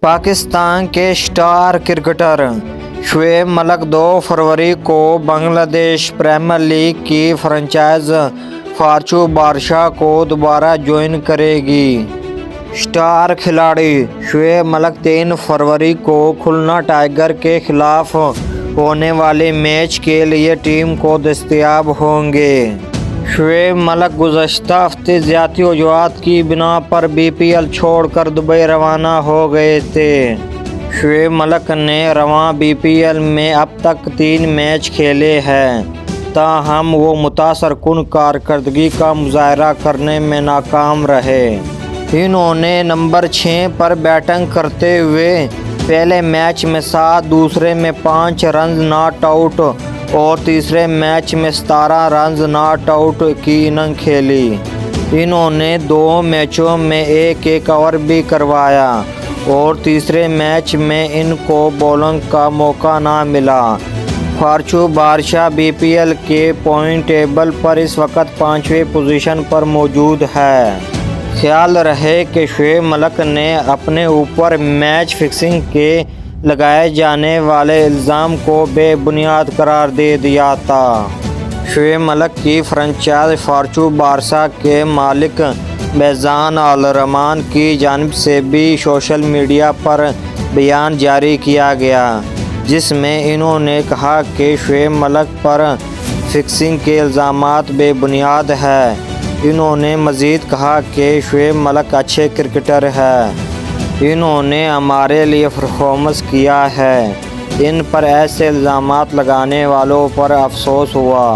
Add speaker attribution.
Speaker 1: پاکستان کے star cricketer Shoaib Malik 2 فروری کو بنگلہ دیش پریمیئر لیگ کی فرنچائز فارچو بارسا کو دوبارہ جوائن کرے گی۔ اسٹار کھلاڑی شعیب ملک 3 فروری کو کھلنا ٹائیگر کے خلاف ہونے والے میچ کے لیے ٹیم کو دستیاب ہوں گے۔ شعیب ملک گزشتہ ہفتے ذاتی وجوہات کی بنا پر BPL چھوڑ کر دبئی روانہ ہو گئے تھے۔ شعیب ملک نے رواں BPL میں اب تک 3 میچ کھیلے ہیں، تاہم وہ متاثر کن کارکردگی کا مظاہرہ کرنے میں ناکام رہے۔ انہوں نے نمبر 6 پر بیٹنگ کرتے ہوئے پہلے میچ میں 7، دوسرے میں 5 رنز ناٹ آؤٹ اور تیسرے میچ میں 17 رنز ناٹ آؤٹ کی اننگ کھیلی۔ انہوں نے 2 میچوں میں 1 اوور بھی کروایا اور تیسرے میچ میں ان کو بولنگ کا موقع نہ ملا۔ فارچو بارسا BPL کے پوائنٹ ٹیبل پر اس وقت 5ویں پوزیشن پر موجود ہے۔ خیال رہے کہ شعیب ملک نے اپنے اوپر میچ فکسنگ کے لگائے جانے والے الزام کو بے بنیاد قرار دے دیا تھا۔ شعیب ملک کی فرنچائز فارچو بارسا کے مالک بیضان الرحمان کی جانب سے بھی سوشل میڈیا پر بیان جاری کیا گیا، جس میں انہوں نے کہا کہ شعیب ملک پر فکسنگ کے الزامات بے بنیاد ہیں۔ انہوں نے مزید کہا کہ شعیب ملک اچھے کرکٹر ہیں، انہوں نے ہمارے لیے پرفارمنس کیا ہے، ان پر ایسے الزامات لگانے والوں پر افسوس ہوا۔